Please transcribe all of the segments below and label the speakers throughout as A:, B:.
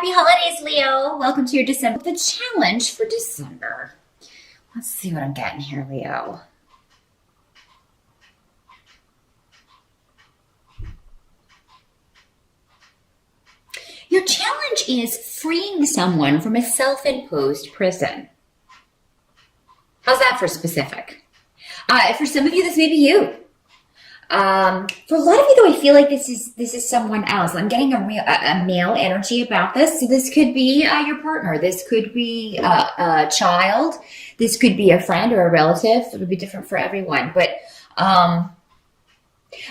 A: Happy holidays, Leo. Welcome to your December, the challenge for December. Let's see what I'm getting here, Leo. Your challenge is freeing someone from a self-imposed prison. How's that for specific? For some of you, this may be you. For a lot of you, though, I feel like this is someone else. I'm getting a male energy about this. So this could be your partner. This could be a child. This could be a friend or a relative. It would be different for everyone. But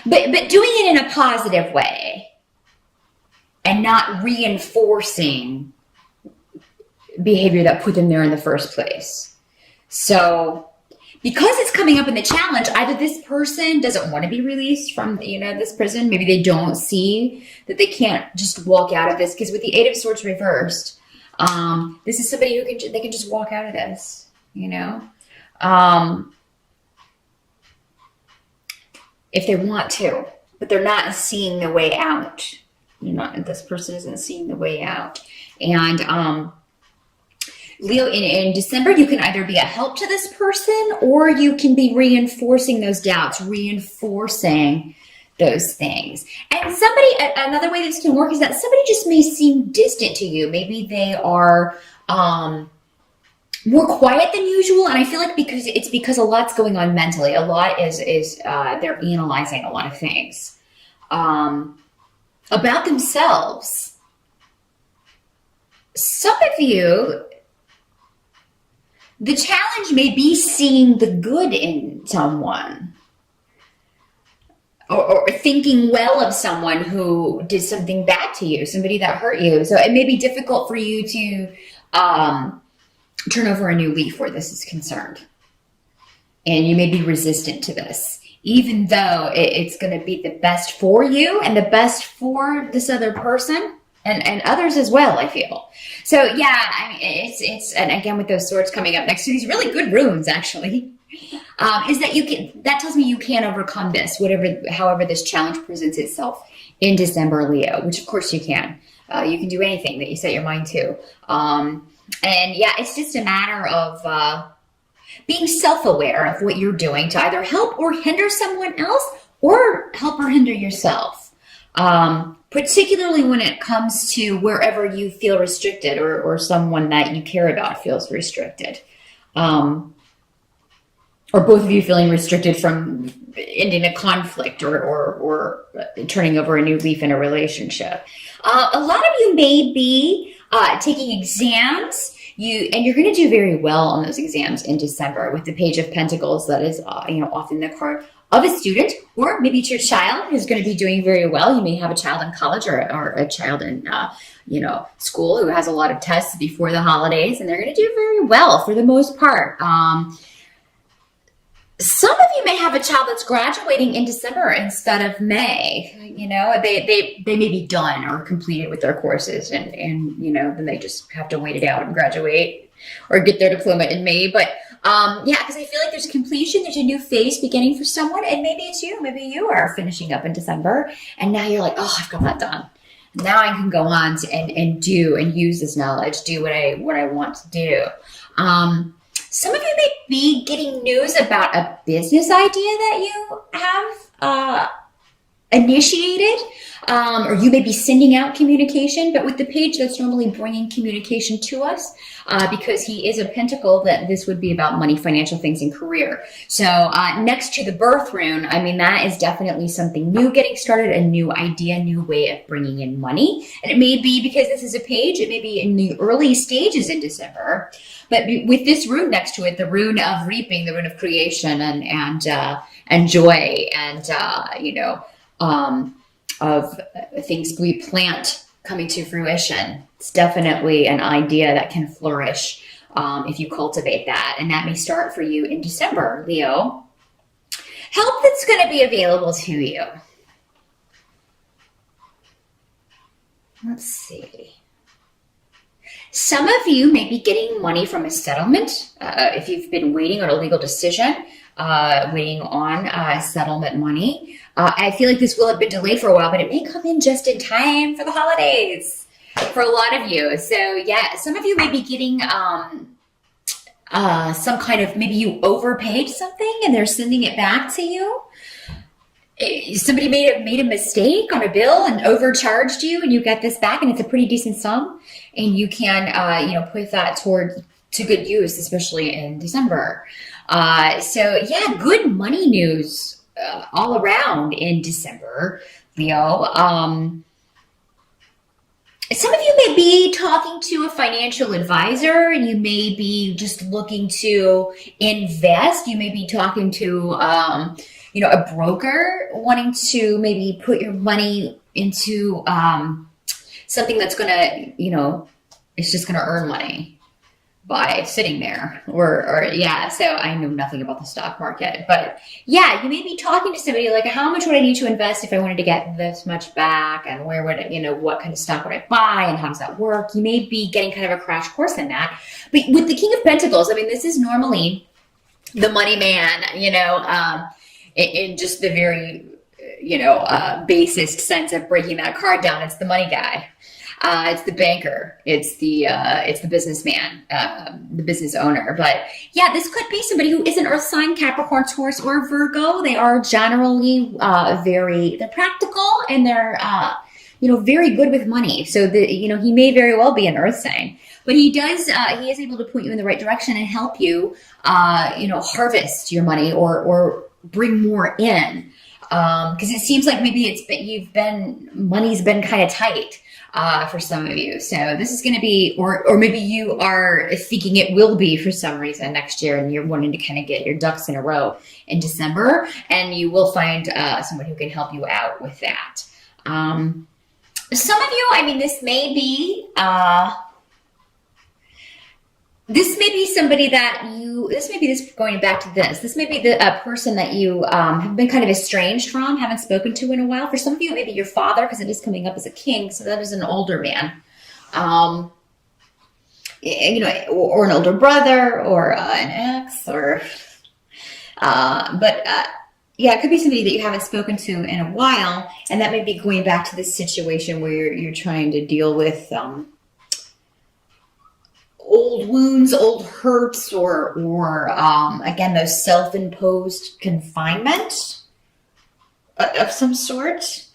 A: doing it in a positive way and not reinforcing behavior that put them there in the first place. So because it's coming up in the challenge, either this person doesn't want to be released from, this prison. Maybe they don't see that they can't just walk out of this. Because with the Eight of Swords reversed, this is somebody who they can just walk out of this, if they want to, but they're not seeing the way out. This person isn't seeing the way out. And Leo, in December, you can either be a help to this person or you can be reinforcing those doubts, reinforcing those things. And another way this can work is that somebody just may seem distant to you. Maybe they are more quiet than usual. And I feel like because a lot's going on mentally. A lot is they're analyzing a lot of things about themselves. Some of you, the challenge may be seeing the good in someone or thinking well of someone who did something bad to you, somebody that hurt you. So it may be difficult for you to turn over a new leaf where this is concerned. And you may be resistant to this, even though it's going to be the best for you and the best for this other person. And others as well, I feel. So yeah, I mean, it's and again with those swords coming up next to these really good runes, actually, is that that tells me you can overcome this, however this challenge presents itself in December, Leo, which of course you can. You can do anything that you set your mind to. And yeah, it's just a matter of being self-aware of what you're doing to either help or hinder someone else or help or hinder yourself. Particularly when it comes to wherever you feel restricted or someone that you care about feels restricted. Or both of you feeling restricted from ending a conflict or turning over a new leaf in a relationship. A lot of you may be taking exams. You're going to do very well on those exams in December with the Page of Pentacles. That is, often the card of a student, or maybe it's your child who's going to be doing very well. You may have a child in college or a child in, school who has a lot of tests before the holidays, and they're going to do very well for the most part. Some of you may have a child that's graduating in December instead of May. They may be done or completed with their courses, and then they just have to wait it out and graduate or get their diploma in May. But because I feel like there's completion, there's a new phase beginning for someone, and maybe it's you. Maybe you are finishing up in December, and now you're like, oh, I've got that done. Now I can go on and do and use this knowledge, do what I want to do. Some of you may be getting news about a business idea that you have initiated, or you may be sending out communication, but with the page that's normally bringing communication to us, because he is a pentacle, that this would be about money, financial things, and career. So next to the birth rune, I mean, that is definitely something new getting started, a new idea, new way of bringing in money. And it may be, because this is a page, it may be in the early stages in December, but with this rune next to it, the rune of reaping, the rune of creation and joy and, of things we plant coming to fruition. It's definitely an idea that can flourish if you cultivate that. And that may start for you in December, Leo. Help that's going to be available to you. Let's see. Some of you may be getting money from a settlement. If you've been waiting on a legal decision, waiting on settlement money. I feel like this will have been delayed for a while, but it may come in just in time for the holidays. for a lot of you. So yeah, some of you may be getting some kind of, maybe you overpaid something and they're sending it back to you. Somebody made a mistake on a bill and overcharged you, and you get this back, and it's a pretty decent sum, and you can put that to good use, especially in December. So yeah, good money news all around in December, Leo. Some of you may be talking to a financial advisor, and you may be just looking to invest. You may be talking to a broker wanting to maybe put your money into something that's gonna, it's just gonna earn money by sitting there, or yeah. So I know nothing about the stock market, but yeah, you may be talking to somebody like, how much would I need to invest if I wanted to get this much back, and where would what kind of stock would I buy, and how does that work? You may be getting kind of a crash course in that. But with the King of Pentacles, I mean, this is normally the money man, in just the very, basest sense of breaking that card down. It's the money guy. It's the banker. It's the businessman, the business owner. But yeah, this could be somebody who is an Earth sign, Capricorn, Taurus, or Virgo. They are generally they're practical, and they're very good with money. So he may very well be an Earth sign, but he is able to point you in the right direction and help you harvest your money or bring more in, because it seems like maybe money's been kind of tight for some of you. So this is going to be, or maybe you are thinking it will be for some reason next year, and you're wanting to kind of get your ducks in a row in December, and you will find someone who can help you out with that. Some of you, I mean, this may be somebody going back to this. This may be the person that you have been kind of estranged from, haven't spoken to in a while. For some of you, it may be your father, because it is coming up as a king. So that is an older man, or an older brother, or an ex, yeah, it could be somebody that you haven't spoken to in a while, and that may be going back to this situation where you're trying to deal with old wounds, old hurts, or again, those self-imposed confinement of some sort.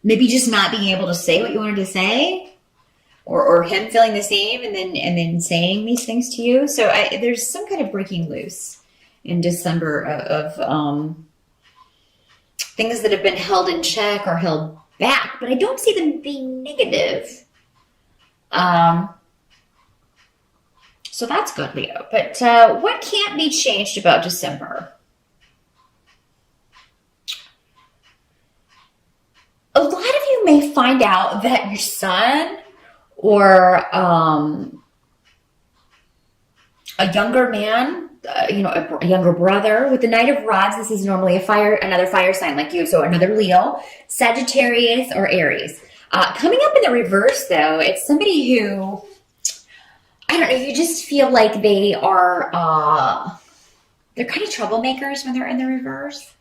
A: Maybe just not being able to say what you wanted to say, or him feeling the same and then saying these things to you. So there's some kind of breaking loose in December of things that have been held in check or held back, but I don't see them being negative. So that's good, Leo. But what can't be changed about December? A lot of you may find out that your son or a younger man, a younger brother, with the Knight of Rods, this is normally another fire sign like you. So another Leo, Sagittarius, or Aries. Coming up in the reverse, though, it's somebody who, I don't know, you just feel like they are, they're kind of troublemakers when they're in the reverse.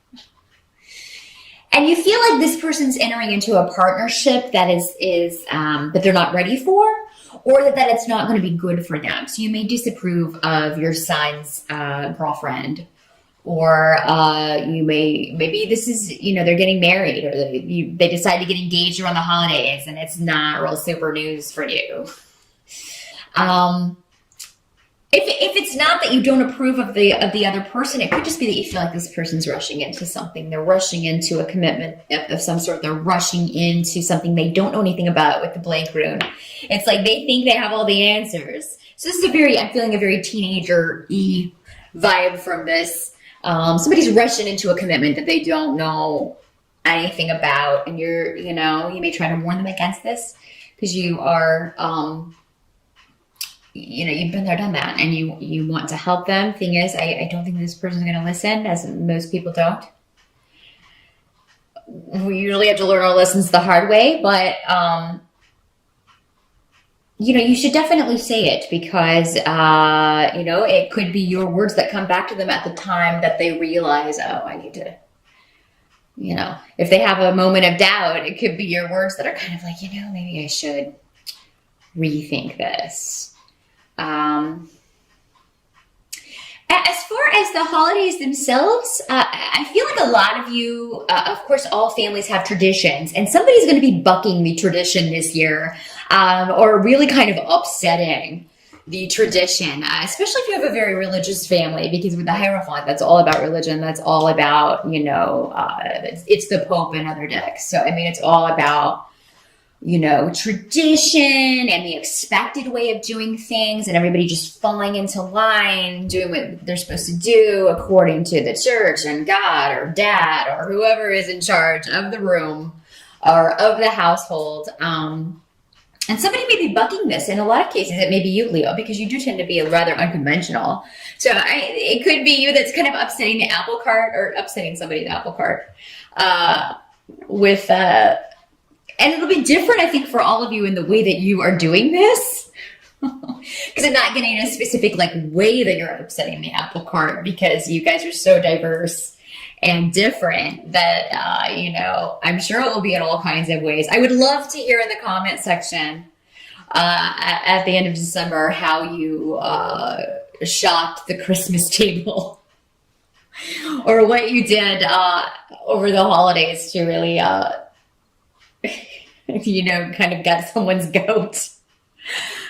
A: And you feel like this person's entering into a partnership that that they're not ready for, or that it's not going to be good for them. So you may disapprove of your son's girlfriend, or maybe this is, they're getting married, or they decide to get engaged around the holidays, and it's not real super news for you. If it's not that you don't approve of the other person, it could just be that you feel like this person's rushing into something. They're rushing into a commitment of some sort. They're rushing into something they don't know anything about with the blank rune. It's like they think they have all the answers. So this is I'm feeling a very teenager-y vibe from this. Somebody's rushing into a commitment that they don't know anything about, and you may try to warn them against this, because you are, you've been there, done that, and you want to help them. Thing is, I don't think this person's going to listen, as most people don't. We usually have to learn our lessons the hard way, but, you should definitely say it, because, it could be your words that come back to them at the time that they realize, oh, I need to if they have a moment of doubt, it could be your words that are kind of like, maybe I should rethink this. As far as the holidays themselves, I feel like a lot of you, of course, all families have traditions, and somebody's going to be bucking the tradition this year, or really kind of upsetting the tradition, especially if you have a very religious family, because with the Hierophant, that's all about religion. That's all about, it's the Pope and other dicks. So, I mean, it's all about, tradition and the expected way of doing things, and everybody just falling into line, doing what they're supposed to do according to the church and God or dad or whoever is in charge of the room or of the household. And somebody may be bucking this. In a lot of cases, it may be you, Leo, because you do tend to be rather unconventional. So it could be you that's kind of upsetting the apple cart, or upsetting somebody the apple cart and it'll be different, I think, for all of you in the way that you are doing this. Because I'm not getting a specific way that you're upsetting the apple cart, because you guys are so diverse and different that, I'm sure it will be in all kinds of ways. I would love to hear in the comment section at the end of December how you shocked the Christmas table or what you did over the holidays to really, kind of got someone's goat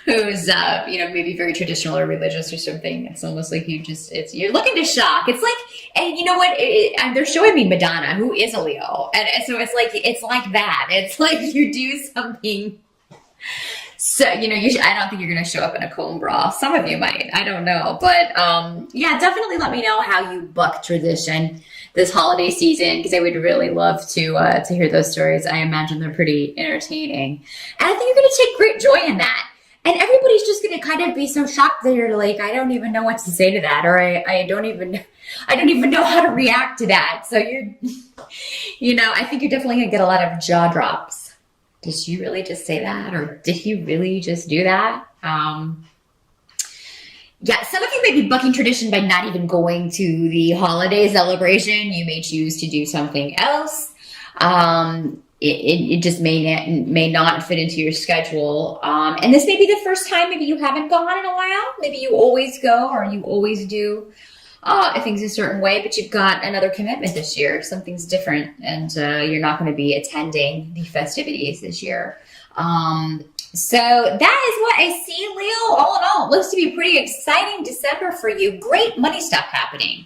A: who's, maybe very traditional or religious or something. It's almost like you're looking to shock. It's like, and you know what? They're showing me Madonna, who is a Leo. And so it's like that. It's like you do something. So, I don't think you're going to show up in a comb bra. Some of you might. I don't know. But, definitely let me know how you buck tradition this holiday season, because I would really love to hear those stories. I imagine they're pretty entertaining. And I think you're going to take great joy in that. And everybody's just going to kind of be so shocked that you're like, I don't even know what to say to that, or I don't even know how to react to that. So I think you're definitely going to get a lot of jaw drops. Did you really just say that? Or did he really just do that? Some of you may be bucking tradition by not even going to the holiday celebration. You may choose to do something else. It just may not fit into your schedule. And this may be the first time maybe you haven't gone in a while. Maybe you always go, or you always do things a certain way, but you've got another commitment this year. Something's different, and you're not going to be attending the festivities this year. So that is what I see, Leo. All in all, it looks to be a pretty exciting December for you. Great money stuff happening.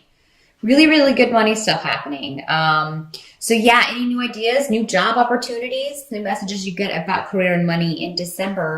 A: Really, really good money stuff happening. Any new ideas, new job opportunities, new messages you get about career and money in December?